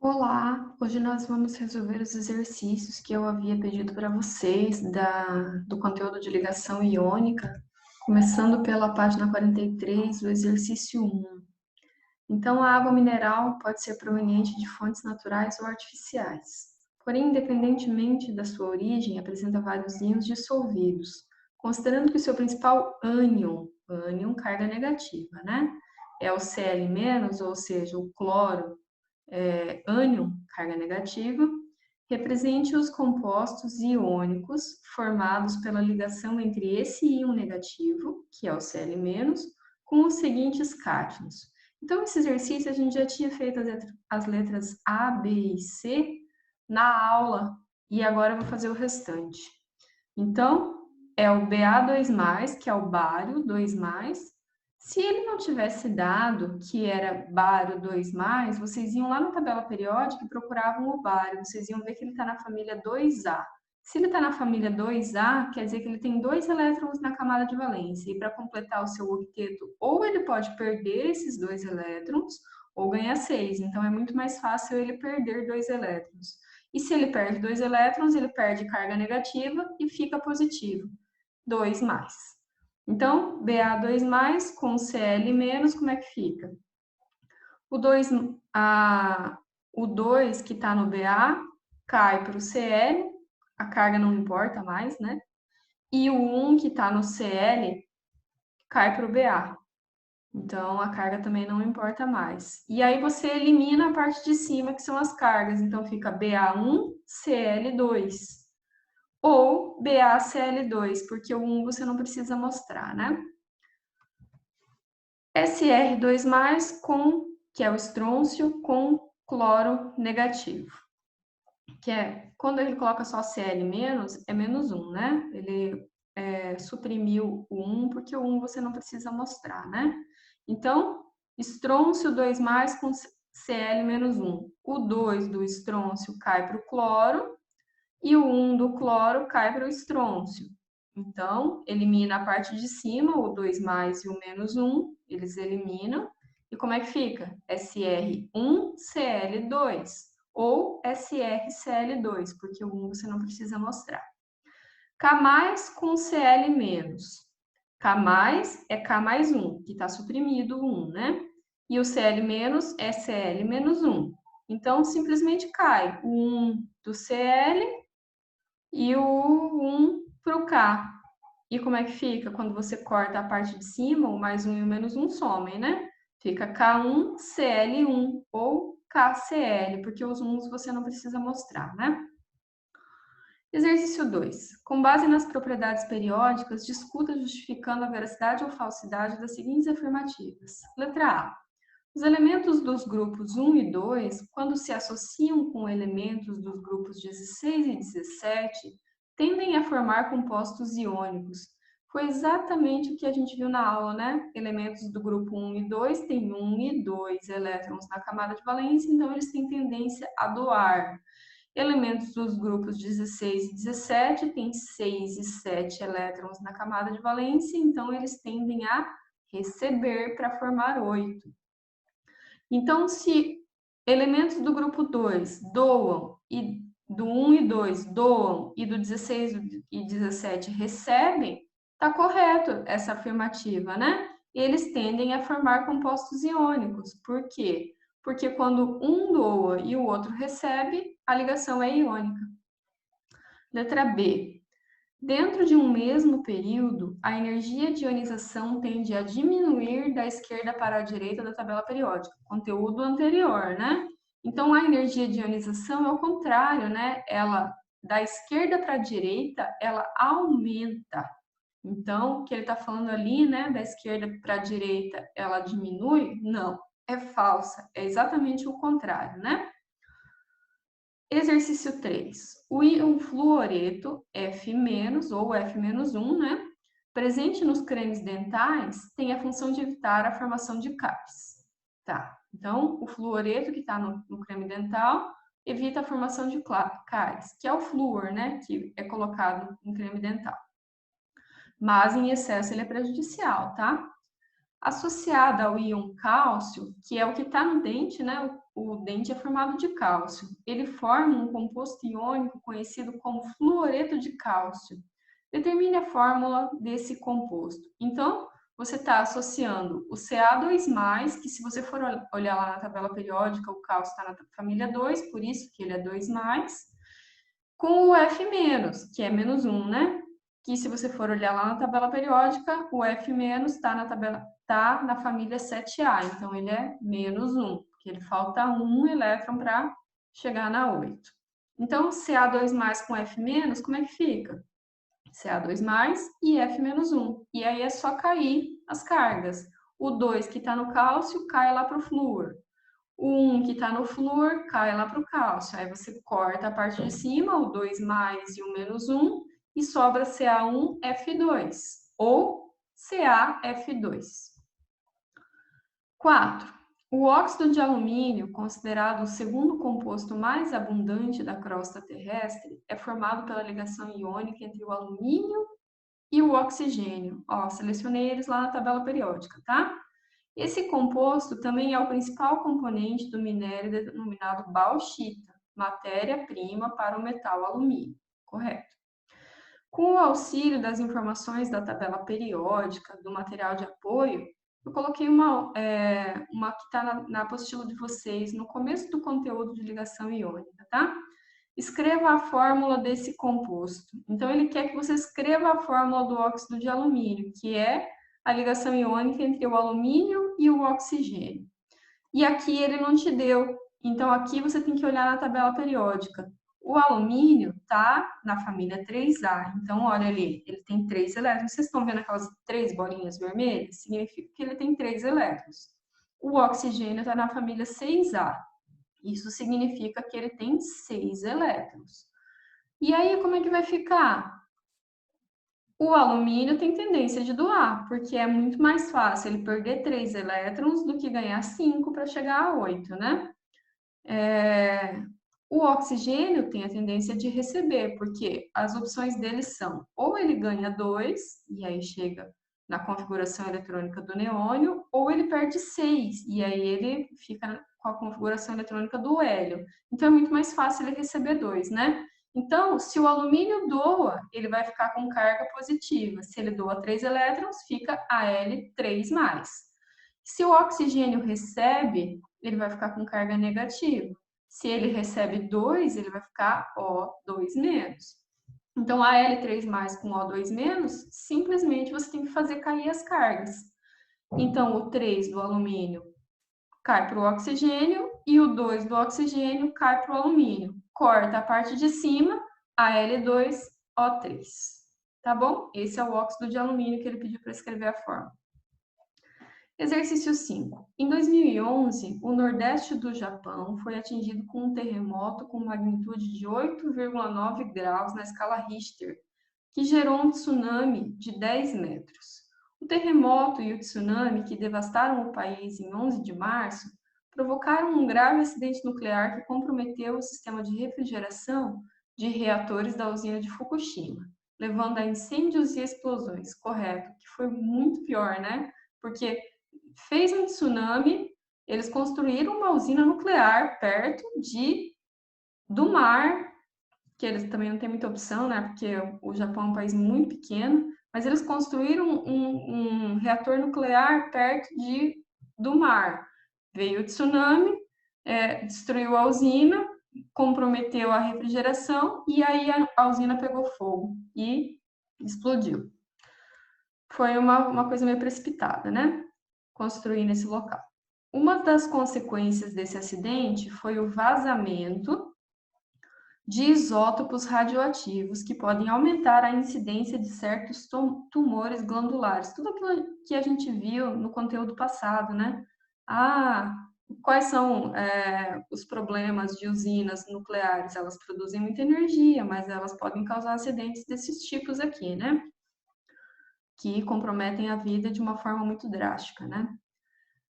Olá, hoje nós vamos resolver os exercícios que eu havia pedido para vocês do conteúdo de ligação iônica, começando pela página 43, o exercício 1. Então, a água mineral pode ser proveniente de fontes naturais ou artificiais. Porém, independentemente da sua origem, apresenta vários íons dissolvidos, considerando que o seu principal ânion, carga negativa, né? É o Cl-, ou seja, o cloro, ânion, carga negativa, represente os compostos iônicos formados pela ligação entre esse íon negativo, que é o Cl-, com os seguintes cátions. Então, esse exercício a gente já tinha feito as letras A, B e C na aula, e agora eu vou fazer o restante. Então, é o Ba2+, que é o bário 2+. Se ele não tivesse dado que era bário 2+, vocês iam lá na tabela periódica e procuravam o bário. Vocês iam ver que ele está na família 2A. Se ele está na família 2A, quer dizer que ele tem 2 elétrons na camada de valência. E para completar o seu octeto, ou ele pode perder esses 2 elétrons, ou ganhar 6. Então, é muito mais fácil ele perder 2 elétrons. E se ele perde 2 elétrons, ele perde carga negativa e fica positivo, 2+. Então, Ba2+, com Cl-, como é que fica? O 2 que está no Ba cai para o Cl, a carga não importa mais, né? E o 1 que está no Cl cai para o Ba. Então, a carga também não importa mais. E aí você elimina a parte de cima, que são as cargas. Então, fica Ba1, Cl2. Ou BaCl2, porque o 1 você não precisa mostrar, né? Sr2+, que é o estrôncio, com cloro negativo. Que é, quando ele coloca só Cl-, é -1, né? Ele suprimiu o 1, porque o 1 você não precisa mostrar, né? Então, estrôncio 2+, com Cl-1. O 2 do estrôncio cai para o cloro, e o 1 do cloro cai para o estrôncio. Então, elimina a parte de cima, o 2+ e o -1, eles eliminam. E como é que fica? Sr1Cl2 ou SrCl2, porque o 1 você não precisa mostrar. K+ com Cl-. K+ é K+1, que está suprimido o 1, né? E o Cl- é Cl-1. Então, simplesmente cai o 1 do Cl e o 1 para o K. E como é que fica? Quando você corta a parte de cima, o +1 e o -1 somem, né? Fica K1Cl1 ou KCl, porque os 1 você não precisa mostrar, né? Exercício 2. Com base nas propriedades periódicas, discuta justificando a veracidade ou falsidade das seguintes afirmativas. Letra A. Os elementos dos grupos 1 e 2, quando se associam com elementos dos grupos 16 e 17, tendem a formar compostos iônicos. Foi exatamente o que a gente viu na aula, né? Elementos do grupo 1 e 2 têm 1 e 2 elétrons na camada de valência, então eles têm tendência a doar. Elementos dos grupos 16 e 17 têm 6 e 7 elétrons na camada de valência, então eles tendem a receber para formar 8. Então, se elementos do grupo 2 doam, e do 1 e 2 doam, e do 16 e 17 recebem, está correto essa afirmativa, né? Eles tendem a formar compostos iônicos. Por quê? Porque quando um doa e o outro recebe, a ligação é iônica. Letra B. Dentro de um mesmo período, a energia de ionização tende a diminuir da esquerda para a direita da tabela periódica, conteúdo anterior, né? Então, a energia de ionização é o contrário, né? Ela, da esquerda para a direita, ela aumenta. Então, o que ele está falando ali, né? Da esquerda para a direita, ela diminui? Não, é falsa. É exatamente o contrário, né? Exercício 3. O íon fluoreto F- ou F-1, né? Presente nos cremes dentais, tem a função de evitar a formação de cáries. Tá, então o fluoreto que está no creme dental evita a formação de cáries, que é o flúor, né? Que é colocado em creme dental. Mas em excesso ele é prejudicial, tá? associada ao íon cálcio, que é o que está no dente, né? O dente é formado de cálcio. Ele forma um composto iônico conhecido como fluoreto de cálcio. Determine a fórmula desse composto. Então, você está associando o Ca2+, que se você for olhar lá na tabela periódica, o cálcio está na família 2, por isso que ele é 2+, com o F-, que é -1, né? Que se você for olhar lá na tabela periódica, o F- tá na família 7A, então ele é -1, porque ele falta um elétron para chegar na 8. Então, Ca2+ com F-, como é que fica? Ca2+ e F-1. E aí é só cair as cargas. O 2 que está no cálcio cai lá para o flúor. O 1 que está no flúor cai lá para o cálcio. Aí você corta a parte de cima, o 2+ e o -1, e sobra Ca1F2 ou CaF2. 4. O óxido de alumínio, considerado o segundo composto mais abundante da crosta terrestre, é formado pela ligação iônica entre o alumínio e o oxigênio. Ó, selecionei eles lá na tabela periódica, tá? Esse composto também é o principal componente do minério denominado bauxita, matéria-prima para o metal alumínio, correto? Com o auxílio das informações da tabela periódica, do material de apoio, eu coloquei uma que está na apostila de vocês, no começo do conteúdo de ligação iônica, tá? Escreva a fórmula desse composto. Então, ele quer que você escreva a fórmula do óxido de alumínio, que é a ligação iônica entre o alumínio e o oxigênio. E aqui ele não te deu. Então, aqui você tem que olhar na tabela periódica. O alumínio está na família 3A. Então, olha ali, ele tem 3 elétrons. Vocês estão vendo aquelas 3 bolinhas vermelhas? Significa que ele tem 3 elétrons. O oxigênio está na família 6A. Isso significa que ele tem 6 elétrons. E aí, como é que vai ficar? O alumínio tem tendência de doar, porque é muito mais fácil ele perder 3 elétrons do que ganhar 5 para chegar a 8, né? O oxigênio tem a tendência de receber, porque as opções dele são ou ele ganha 2, e aí chega na configuração eletrônica do neônio, ou ele perde 6, e aí ele fica com a configuração eletrônica do hélio. Então, é muito mais fácil ele receber 2, né? Então, se o alumínio doa, ele vai ficar com carga positiva. Se ele doa 3 elétrons, fica Al3+. Se o oxigênio recebe, ele vai ficar com carga negativa. Se ele recebe 2, ele vai ficar O2-. Então, Al3+ com O2-, simplesmente você tem que fazer cair as cargas. Então, o 3 do alumínio cai para o oxigênio e o 2 do oxigênio cai para o alumínio. Corta a parte de cima, Al2O3. Tá bom? Esse é o óxido de alumínio que ele pediu para escrever a fórmula. Exercício 5. Em 2011, o nordeste do Japão foi atingido com um terremoto com magnitude de 8,9 graus na escala Richter, que gerou um tsunami de 10 metros. O terremoto e o tsunami que devastaram o país em 11 de março provocaram um grave acidente nuclear que comprometeu o sistema de refrigeração de reatores da usina de Fukushima, levando a incêndios e explosões. Correto, que foi muito pior, né? Porque fez um tsunami, eles construíram uma usina nuclear perto do mar, que eles também não têm muita opção, né? Porque o Japão é um país muito pequeno, mas eles construíram um reator nuclear perto do mar. Veio o tsunami, destruiu a usina, comprometeu a refrigeração e aí a usina pegou fogo e explodiu. Foi uma coisa meio precipitada, né? Construir nesse local. Uma das consequências desse acidente foi o vazamento de isótopos radioativos que podem aumentar a incidência de certos tumores glandulares. Tudo aquilo que a gente viu no conteúdo passado, né? Quais são os problemas de usinas nucleares? Elas produzem muita energia, mas elas podem causar acidentes desses tipos aqui, né? Que comprometem a vida de uma forma muito drástica, né?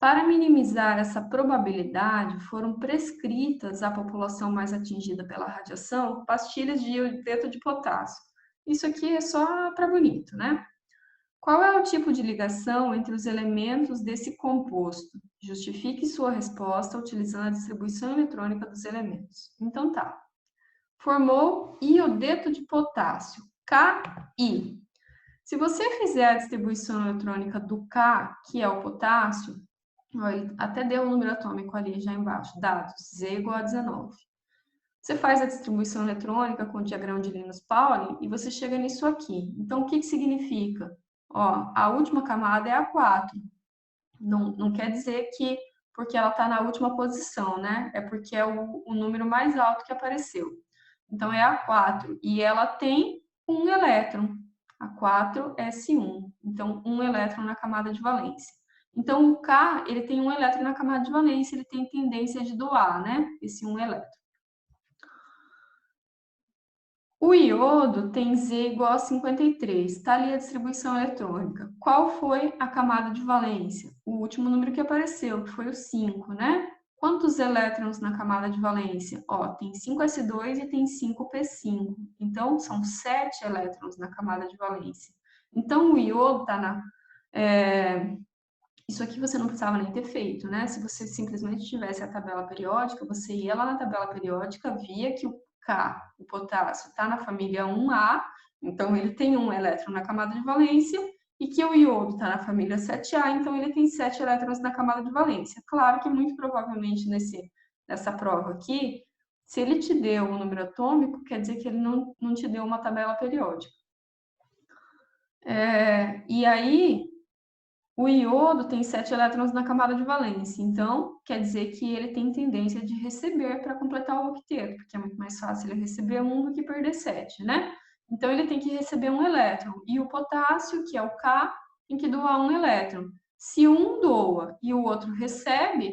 Para minimizar essa probabilidade, foram prescritas à população mais atingida pela radiação pastilhas de iodeto de potássio. Isso aqui é só para bonito, né? Qual é o tipo de ligação entre os elementos desse composto? Justifique sua resposta utilizando a distribuição eletrônica dos elementos. Então tá. Formou iodeto de potássio, Ki. Se você fizer a distribuição eletrônica do K, que é o potássio, ele até deu o número atômico ali já embaixo, dados, Z igual a 19. Você faz a distribuição eletrônica com o diagrama de Linus-Pauling e você chega nisso aqui. Então, o que significa? Ó, a última camada é a 4. Não quer dizer que porque ela está na última posição, né? É porque é o número mais alto que apareceu. Então, é a 4. E ela tem um elétron. A 4s1. Então, um elétron na camada de valência. Então, o K, ele tem um elétron na camada de valência, ele tem tendência de doar, né? Esse um elétron. O iodo tem Z igual a 53, está ali a distribuição eletrônica. Qual foi a camada de valência? O último número que apareceu, que foi o 5, né? Quantos elétrons na camada de valência? Ó, tem 5s2 e tem 5p5. Então, são 7 elétrons na camada de valência. Então, o iodo está na... Isso aqui você não precisava nem ter feito, né? Se você simplesmente tivesse a tabela periódica, você ia lá na tabela periódica, via que o K, o potássio, está na família 1A, então ele tem um elétron na camada de valência, e que o iodo está na família 7A, então ele tem 7 elétrons na camada de valência. Claro que muito provavelmente nessa prova aqui, se ele te deu um número atômico, quer dizer que ele não te deu uma tabela periódica. E aí, o iodo tem 7 elétrons na camada de valência, então quer dizer que ele tem tendência de receber para completar o octeto, porque é muito mais fácil ele receber 1 do que perder 7, né? Então ele tem que receber um elétron. E o potássio, que é o K, tem que doar um elétron. Se um doa e o outro recebe,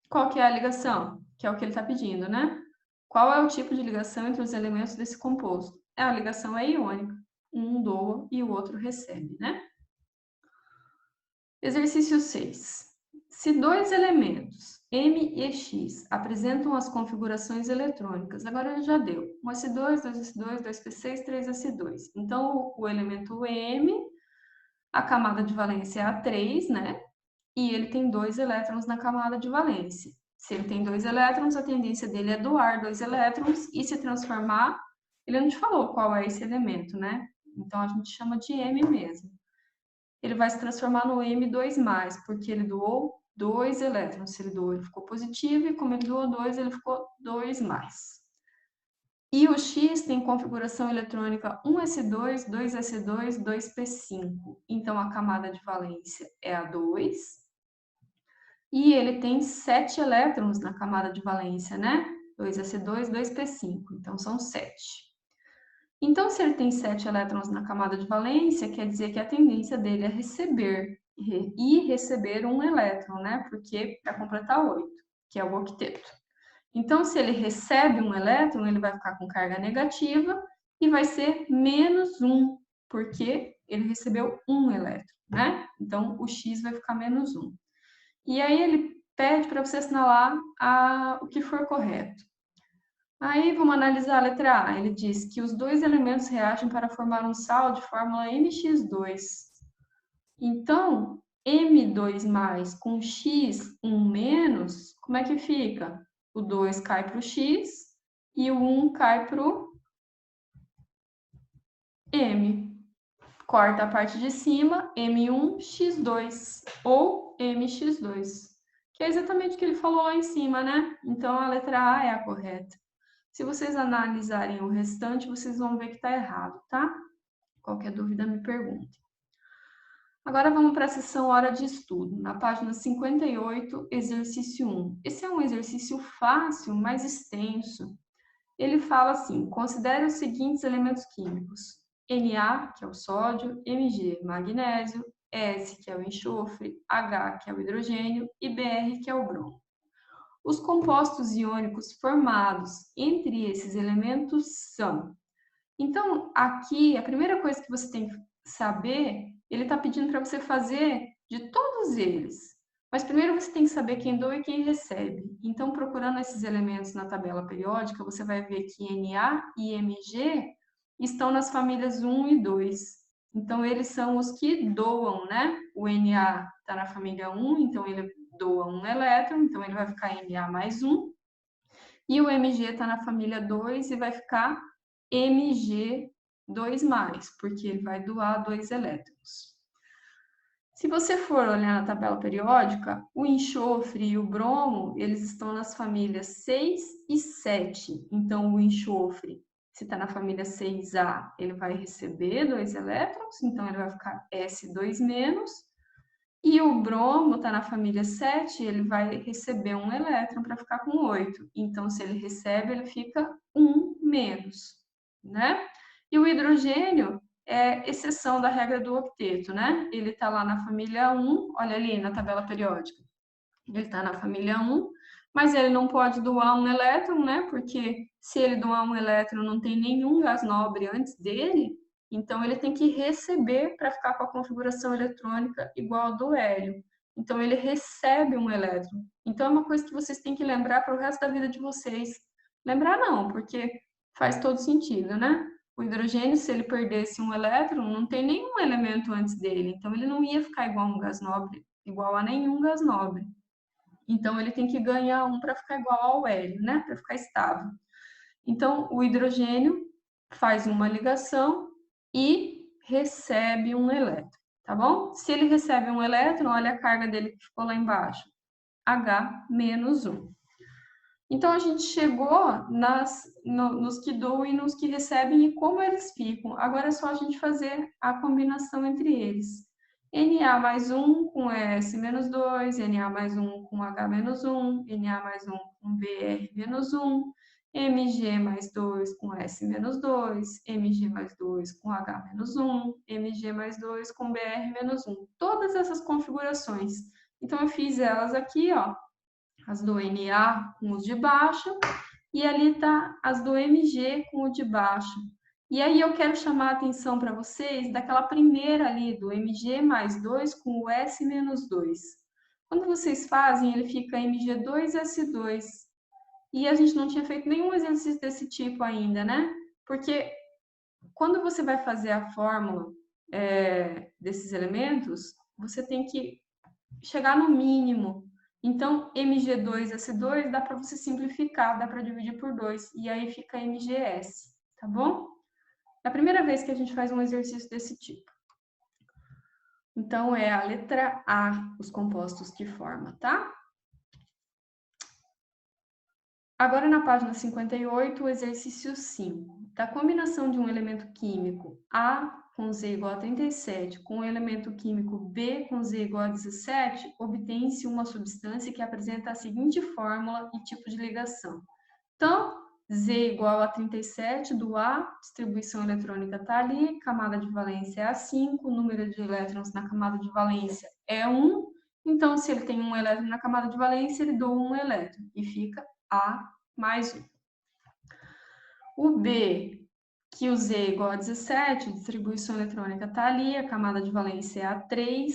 qual que é a ligação? Que é o que ele está pedindo, né? Qual é o tipo de ligação entre os elementos desse composto? A ligação é iônica. Um doa e o outro recebe, né? Exercício 6. Se dois elementos, M e X, apresentam as configurações eletrônicas, agora ele já deu, 1s2, 2s2, 2p6, 3s2. Então, o elemento M, a camada de valência é a 3, né? E ele tem 2 elétrons na camada de valência. Se ele tem 2 elétrons, a tendência dele é doar 2 elétrons e se transformar... Ele não te falou qual é esse elemento, né? Então, a gente chama de M mesmo. Ele vai se transformar no M2+, porque ele doou 2 elétrons. Se ele doou, ele ficou positivo, e como ele doou 2, ele ficou 2+. E o X tem configuração eletrônica 1s2, 2s2, 2p5. Então, a camada de valência é a 2. E ele tem 7 elétrons na camada de valência, né? 2s2, 2p5. Então, são 7. Então, se ele tem 7 elétrons na camada de valência, quer dizer que a tendência dele é receber um elétron, né? Porque para completar 8, que é o octeto. Então, se ele recebe um elétron, ele vai ficar com carga negativa e vai ser -1, porque ele recebeu um elétron, né? Então, o X vai ficar -1. E aí ele pede para você assinalar o que for correto. Aí vamos analisar a letra A. Ele diz que os dois elementos reagem para formar um sal de fórmula MX2. Então, M2+ com X1-, como é que fica? O 2 cai para o X e o 1 cai para o M. Corta a parte de cima, M1X2 ou MX2, que é exatamente o que ele falou lá em cima, né? Então, a letra A é a correta. Se vocês analisarem o restante, vocês vão ver que está errado, tá? Qualquer dúvida, me pergunte. Agora vamos para a seção hora de estudo, na página 58, exercício 1. Esse é um exercício fácil, mas extenso. Ele fala assim, considere os seguintes elementos químicos. Na, que é o sódio, Mg, magnésio, S, que é o enxofre, H, que é o hidrogênio, e Br, que é o bromo. Os compostos iônicos formados entre esses elementos são... Então, aqui, a primeira coisa que você tem que saber, ele está pedindo para você fazer de todos eles. Mas primeiro você tem que saber quem doa e quem recebe. Então, procurando esses elementos na tabela periódica, você vai ver que Na e Mg estão nas famílias 1 e 2. Então, eles são os que doam, né? O Na está na família 1, então ele doa um elétron, então ele vai ficar Na mais 1. E o Mg está na família 2 e vai ficar Mg2+, porque ele vai doar 2 elétrons. Se você for olhar na tabela periódica, o enxofre e o bromo, eles estão nas famílias 6 e 7. Então, o enxofre, se está na família 6A, ele vai receber 2 elétrons, então ele vai ficar S2-. E o bromo está na família 7, ele vai receber um elétron para ficar com 8. Então, se ele recebe, ele fica 1-, né? E o hidrogênio é exceção da regra do octeto, né? Ele está lá na família 1, olha ali na tabela periódica. Ele está na família 1, mas ele não pode doar um elétron, né? Porque se ele doar um elétron, não tem nenhum gás nobre antes dele, então ele tem que receber para ficar com a configuração eletrônica igual ao do hélio. Então ele recebe um elétron. Então é uma coisa que vocês têm que lembrar para o resto da vida de vocês. Lembrar não, porque faz todo sentido, né? O hidrogênio, se ele perdesse um elétron, não tem nenhum elemento antes dele, então ele não ia ficar igual a um gás nobre, igual a nenhum gás nobre. Então, ele tem que ganhar um para ficar igual ao hélio, né? Para ficar estável. Então, o hidrogênio faz uma ligação e recebe um elétron, tá bom? Se ele recebe um elétron, olha a carga dele que ficou lá embaixo. H-1. Então, a gente chegou nos que doam e nos que recebem e como eles ficam. Agora é só a gente fazer a combinação entre eles. Na mais 1 com S-2, Na mais 1 com H-1, Na mais 1 com Br-1, Mg mais 2 com S-2, Mg mais 2 com H-1, Mg mais 2 com Br-1. Todas essas configurações. Então, eu fiz elas aqui, ó, as do Na com os de baixo, e ali tá as do Mg com o de baixo. E aí eu quero chamar a atenção para vocês daquela primeira ali, do Mg mais 2 com o S menos 2. Quando vocês fazem, ele fica Mg2S2. E a gente não tinha feito nenhum exercício desse tipo ainda, né? Porque quando você vai fazer a fórmula desses elementos, você tem que chegar no mínimo. Então, Mg2S2 dá para você simplificar, dá para dividir por 2, e aí fica Mgs, tá bom? É a primeira vez que a gente faz um exercício desse tipo. Então, é a letra A, os compostos que forma, tá? Agora, na página 58, o exercício 5. Da combinação de um elemento químico A com Z igual a 37 com o elemento químico B com Z igual a 17, obtém-se uma substância que apresenta a seguinte fórmula e tipo de ligação. Então, Z igual a 37 do A, distribuição eletrônica está ali, camada de valência é A5, o número de elétrons na camada de valência é 1. Então, se ele tem um elétron na camada de valência, ele doa um elétron e fica A mais 1. O B, que o Z é igual a 17, distribuição eletrônica está ali, a camada de valência é A3,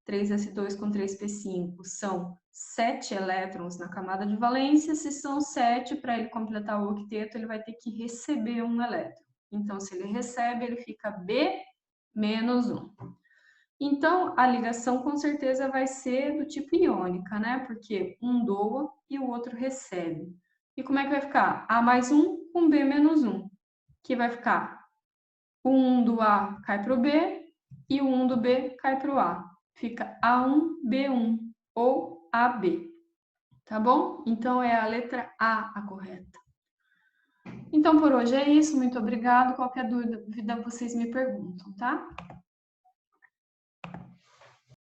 3s2 com 3p5 são 7 elétrons na camada de valência. Se são 7, para ele completar o octeto, ele vai ter que receber um elétron. Então, se ele recebe, ele fica B menos 1. Então, a ligação com certeza vai ser do tipo iônica, né? Porque um doa e o outro recebe. E como é que vai ficar? A mais 1 com B menos 1. Que vai ficar o 1 do A cai para o B e o 1 do B cai para o A. Fica A1B1 ou AB. Tá bom? Então, é a letra A correta. Então, por hoje é isso. Muito obrigado. Qualquer dúvida, vocês me perguntam, tá?